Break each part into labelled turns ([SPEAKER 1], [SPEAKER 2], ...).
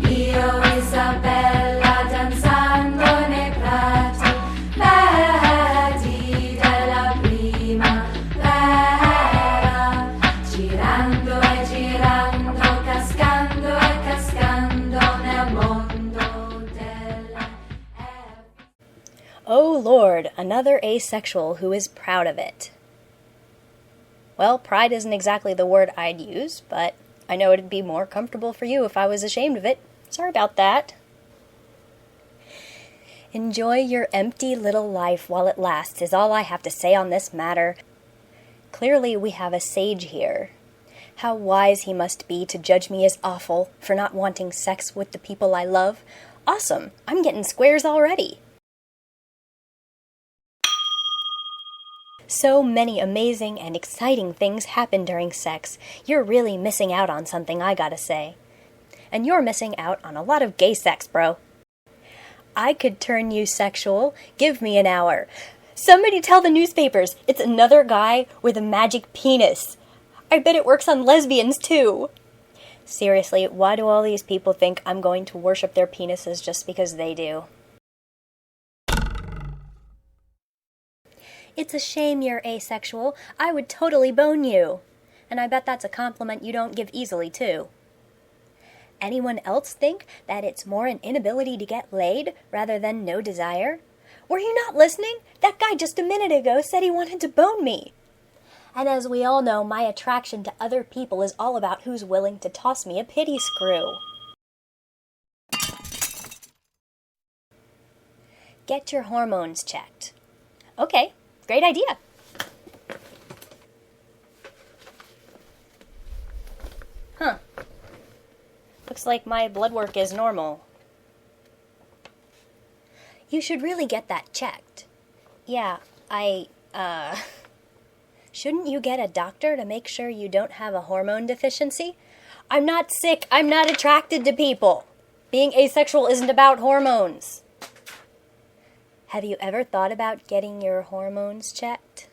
[SPEAKER 1] Io Isabella danzando nei prati verdi della primavera, girando e girando, cascando e cascando nel mondo della...
[SPEAKER 2] Oh Lord, another asexual who is proud of it. Well, pride isn't exactly the word I'd use, but I know it'd be more comfortable for you if I was ashamed of it. Sorry about that. Enjoy your empty little life while it lasts is all I have to say on this matter. Clearly we have a sage here. How wise he must be to judge me as awful for not wanting sex with the people I love. Awesome, I'm getting squares already. So many amazing and exciting things happen during sex. You're really missing out on something, I gotta say. And you're missing out on a lot of gay sex, bro. I could turn you sexual. Give me an hour. Somebody tell the newspapers it's another guy with a magic penis. I bet it works on lesbians, too. Seriously, why do all these people think I'm going to worship their penises just because they do? It's a shame you're asexual. I would totally bone you. And I bet that's a compliment you don't give easily, too. Anyone else think that it's more an inability to get laid rather than no desire? Were you not listening? That guy just a minute ago said he wanted to bone me. And as we all know, my attraction to other people is all about who's willing to toss me a pity screw. Get your hormones checked. Okay, great idea. Huh. Looks like my blood work is normal. You should really get that checked. Yeah, shouldn't you get a doctor to make sure you don't have a hormone deficiency? I'm not sick. I'm not attracted to people. Being asexual isn't about hormones. Have you ever thought about getting your hormones checked?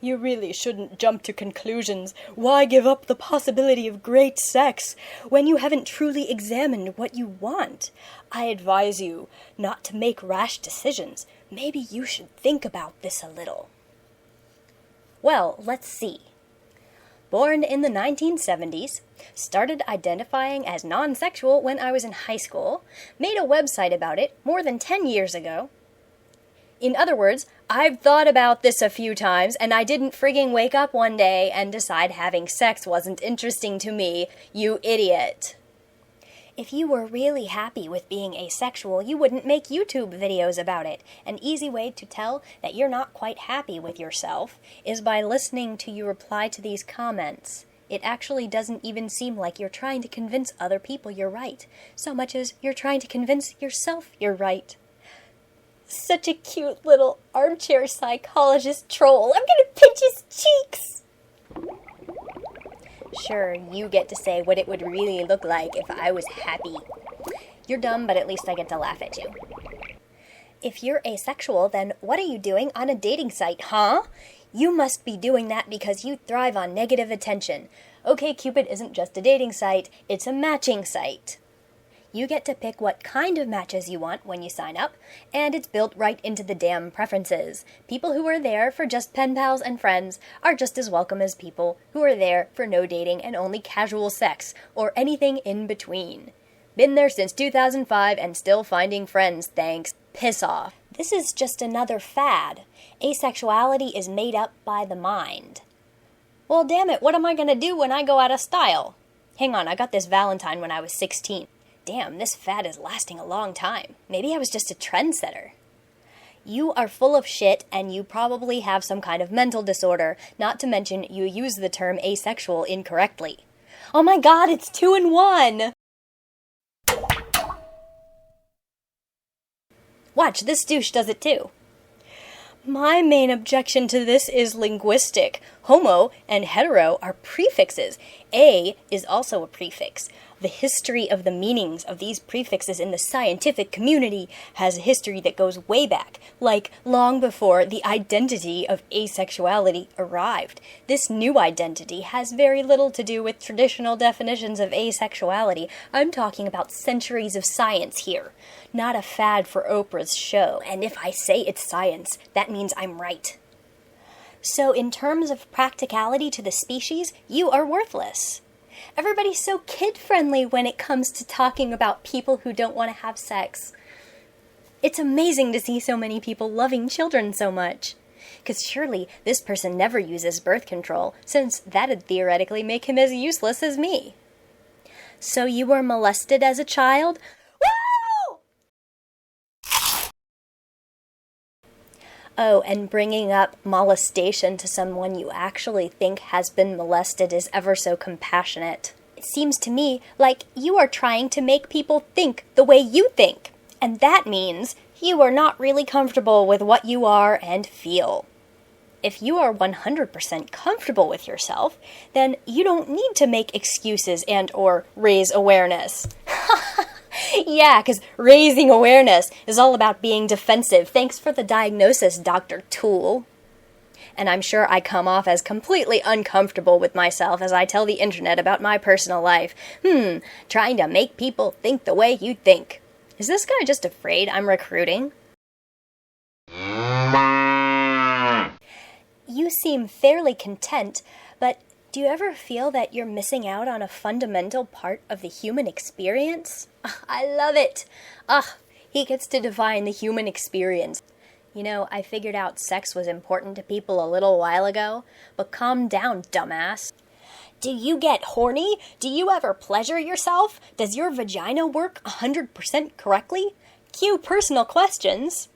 [SPEAKER 2] You really shouldn't jump to conclusions. Why give up the possibility of great sex when you haven't truly examined what you want? I advise you not to make rash decisions. Maybe you should think about this a little. Well, let's see. Born in the 1970s, started identifying as non-sexual when I was in high school, made a website about it more than 10 years ago. In other words, I've thought about this a few times, and I didn't frigging wake up one day and decide having sex wasn't interesting to me, you idiot. If you were really happy with being asexual, you wouldn't make YouTube videos about it. An easy way to tell that you're not quite happy with yourself is by listening to you reply to these comments. It actually doesn't even seem like you're trying to convince other people you're right, so much as you're trying to convince yourself you're right. Such a cute little armchair psychologist troll. I'm gonna pinch his cheeks! Sure, you get to say what it would really look like if I was happy. You're dumb, but at least I get to laugh at you. If you're asexual, then what are you doing on a dating site, huh? You must be doing that because you thrive on negative attention. OkCupid isn't just a dating site, it's a matching site. You get to pick what kind of matches you want when you sign up, and it's built right into the damn preferences. People who are there for just pen pals and friends are just as welcome as people who are there for no dating and only casual sex, or anything in between. Been there since 2005 and still finding friends, thanks. Piss off. This is just another fad. Asexuality is made up by the mind. Well, damn it, what am I gonna do when I go out of style? Hang on, I got this Valentine when I was 16. Damn, this fad is lasting a long time. Maybe I was just a trendsetter. You are full of shit, and you probably have some kind of mental disorder, not to mention you use the term asexual incorrectly. Oh my god, it's 2 in 1! Watch, this douche does it too. My main objection to this is linguistic. Homo and hetero are prefixes. A is also a prefix. the history of the meanings of these prefixes in the scientific community has a history that goes way back, like long before the identity of asexuality arrived. This new identity has very little to do with traditional definitions of asexuality. I'm talking about centuries of science here, not a fad for Oprah's show. And if I say it's science, that means I'm right. So in terms of practicality to the species, you are worthless. Everybody's so kid-friendly when it comes to talking about people who don't want to have sex. It's amazing to see so many people loving children so much. Because surely this person never uses birth control, since that'd theoretically make him as useless as me. So you were molested as a child? Oh, and bringing up molestation to someone you actually think has been molested is ever so compassionate. It seems to me like you are trying to make people think the way you think, and that means you are not really comfortable with what you are and feel. If you are 100% comfortable with yourself, then you don't need to make excuses and/or raise awareness. Yeah, because raising awareness is all about being defensive. Thanks for the diagnosis, Dr. Tool. And I'm sure I come off as completely uncomfortable with myself as I tell the internet about my personal life. Trying to make people think the way you think. Is this guy just afraid I'm recruiting? You seem fairly content, but do you ever feel that you're missing out on a fundamental part of the human experience? I love it. He gets to define the human experience. You know, I figured out sex was important to people a little while ago, but calm down, dumbass. Do you get horny? Do you ever pleasure yourself? Does your vagina work 100% correctly? Cue personal questions.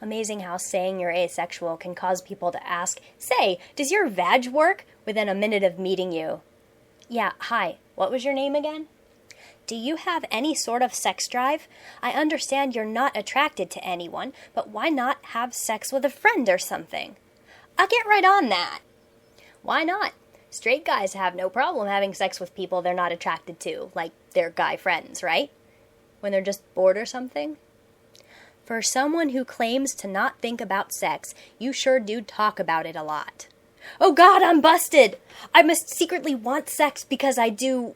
[SPEAKER 2] Amazing how saying you're asexual can cause people to ask, say, does your vag work? Within a minute of meeting you. Yeah, hi, what was your name again? Do you have any sort of sex drive? I understand you're not attracted to anyone, but why not have sex with a friend or something? I'll get right on that. Why not? Straight guys have no problem having sex with people they're not attracted to, like their guy friends, right? When they're just bored or something? For someone who claims to not think about sex, you sure do talk about it a lot. Oh God, I'm busted! I must secretly want sex because I do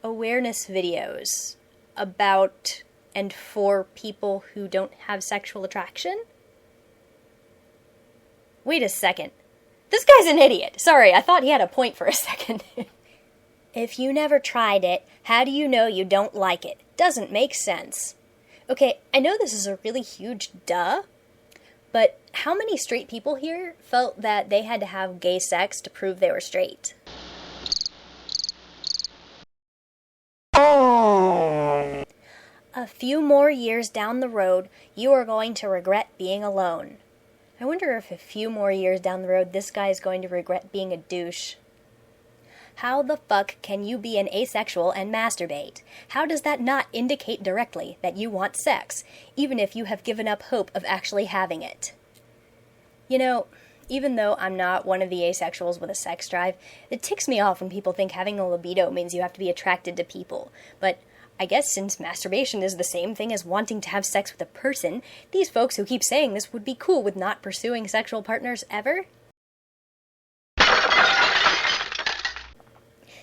[SPEAKER 2] awareness videos about and for people who don't have sexual attraction? Wait a second. This guy's an idiot. Sorry, I thought he had a point for a second. If you never tried it, how do you know you don't like it? Doesn't make sense. Okay, I know this is a really huge duh, but how many straight people here felt that they had to have gay sex to prove they were straight? A few more years down the road, you are going to regret being alone. I wonder if a few more years down the road, this guy is going to regret being a douche. How the fuck can you be an asexual and masturbate? How does that not indicate directly that you want sex, even if you have given up hope of actually having it? You know, even though I'm not one of the asexuals with a sex drive, it ticks me off when people think having a libido means you have to be attracted to people. But I guess since masturbation is the same thing as wanting to have sex with a person, these folks who keep saying this would be cool with not pursuing sexual partners ever?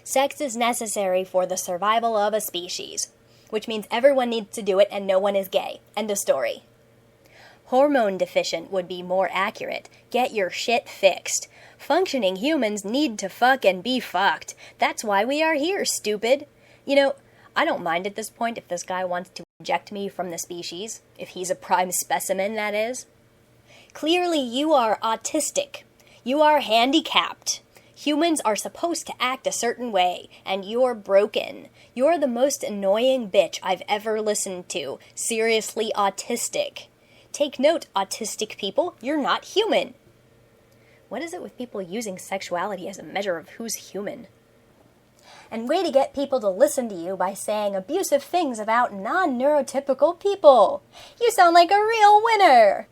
[SPEAKER 2] Sex is necessary for the survival of a species, which means everyone needs to do it and no one is gay. End of story. Hormone deficient would be more accurate. Get your shit fixed. Functioning humans need to fuck and be fucked. That's why we are here, stupid. You know, I don't mind at this point if this guy wants to eject me from the species. If he's a prime specimen, that is. Clearly you are autistic. You are handicapped. Humans are supposed to act a certain way, and you're broken. You're the most annoying bitch I've ever listened to. Seriously autistic. Take note, autistic people, you're not human. What is it with people using sexuality as a measure of who's human? And way to get people to listen to you by saying abusive things about non-neurotypical people. You sound like a real winner.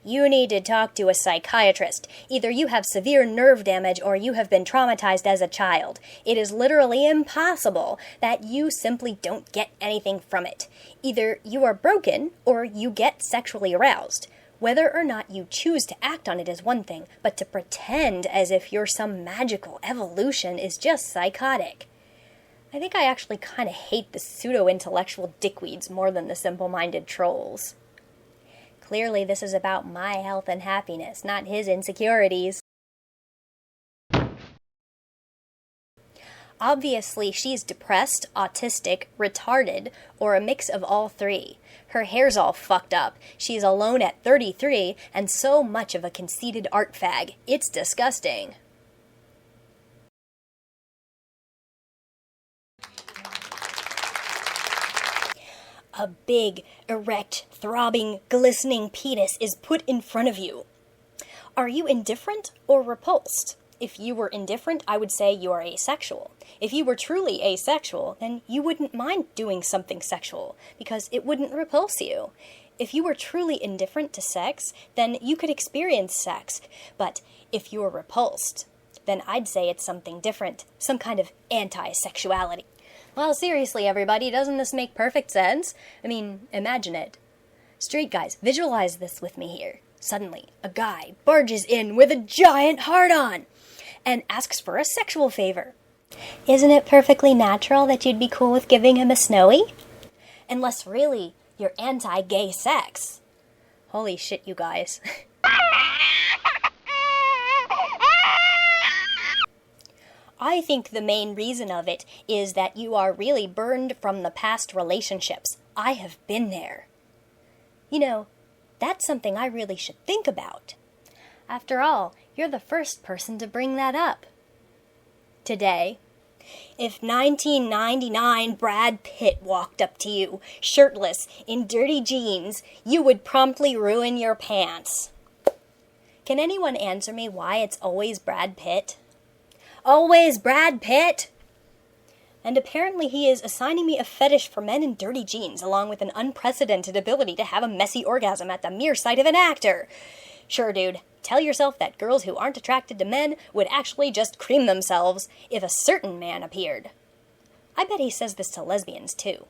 [SPEAKER 2] You need to talk to a psychiatrist. Either you have severe nerve damage or you have been traumatized as a child. It is literally impossible that you simply don't get anything from it. Either you are broken or you get sexually aroused. Whether or not you choose to act on it is one thing, but to pretend as if you're some magical evolution is just psychotic. I think I actually kind of hate the pseudo-intellectual dickweeds more than the simple-minded trolls. Clearly, this is about my health and happiness, not his insecurities. Obviously, she's depressed, autistic, retarded, or a mix of all three. Her hair's all fucked up, she's alone at 33, and so much of a conceited art fag. It's disgusting. A big, erect, throbbing, glistening penis is put in front of you. Are you indifferent or repulsed? If you were indifferent, I would say you are asexual. If you were truly asexual, then you wouldn't mind doing something sexual, because it wouldn't repulse you. If you were truly indifferent to sex, then you could experience sex. But if you were repulsed, then I'd say it's something different, some kind of anti-sexuality. Well, seriously, everybody, doesn't this make perfect sense? I mean, imagine it. Straight guys, visualize this with me here. Suddenly, a guy barges in with a giant hard-on and asks for a sexual favor. Isn't it perfectly natural that you'd be cool with giving him a snowy? Unless really, you're anti-gay sex. Holy shit, you guys. I think the main reason of it is that you are really burned from the past relationships. I have been there. You know, that's something I really should think about. After all, you're the first person to bring that up. Today, if 1999 Brad Pitt walked up to you, shirtless, in dirty jeans, you would promptly ruin your pants. Can anyone answer me why it's always Brad Pitt? Always Brad Pitt! And apparently he is assigning me a fetish for men in dirty jeans, along with an unprecedented ability to have a messy orgasm at the mere sight of an actor. Sure, dude, tell yourself that girls who aren't attracted to men would actually just cream themselves if a certain man appeared. I bet he says this to lesbians, too.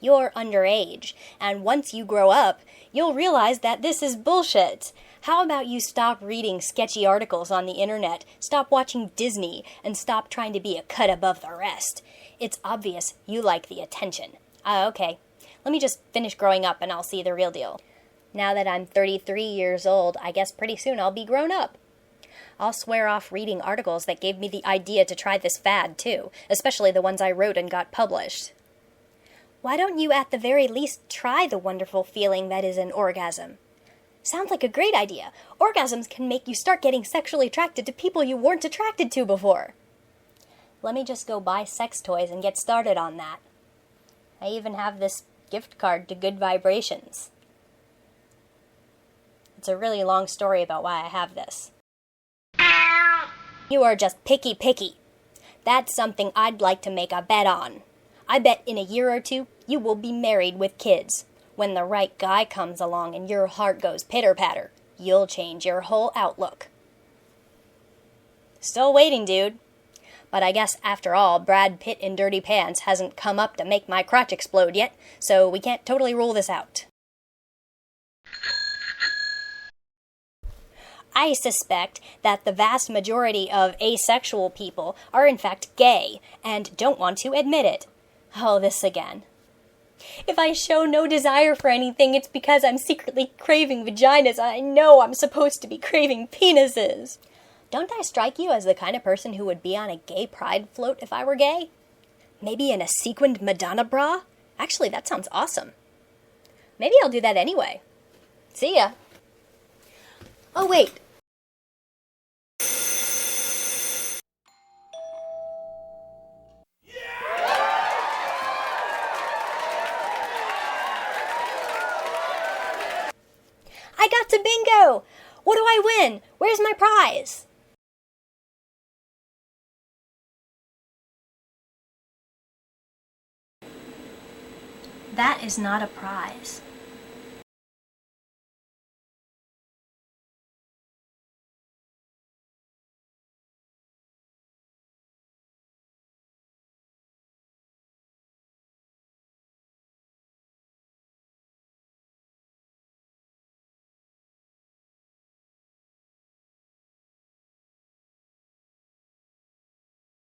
[SPEAKER 2] You're underage, and once you grow up, you'll realize that this is bullshit. How about you stop reading sketchy articles on the internet, stop watching Disney, and stop trying to be a cut above the rest? It's obvious you like the attention. Okay. Let me just finish growing up and I'll see the real deal. Now that I'm 33 years old, I guess pretty soon I'll be grown up. I'll swear off reading articles that gave me the idea to try this fad, too, especially the ones I wrote and got published. Why don't you at the very least try the wonderful feeling that is an orgasm? Sounds like a great idea. Orgasms can make you start getting sexually attracted to people you weren't attracted to before. Let me just go buy sex toys and get started on that. I even have this gift card to Good Vibrations. It's a really long story about why I have this. You are just picky. That's something I'd like to make a bet on. I bet in a year or two, you will be married with kids. When the right guy comes along and your heart goes pitter-patter, you'll change your whole outlook. Still waiting, dude. But I guess, after all, Brad Pitt in dirty pants hasn't come up to make my crotch explode yet, so we can't totally rule this out. I suspect that the vast majority of asexual people are in fact gay, and don't want to admit it. Oh, this again. If I show no desire for anything, it's because I'm secretly craving vaginas. I know I'm supposed to be craving penises. Don't I strike you as the kind of person who would be on a gay pride float if I were gay? Maybe in a sequined Madonna bra? Actually, that sounds awesome. Maybe I'll do that anyway. See ya. Oh, wait. I got to bingo! What do I win? Where's my prize? That is not a prize.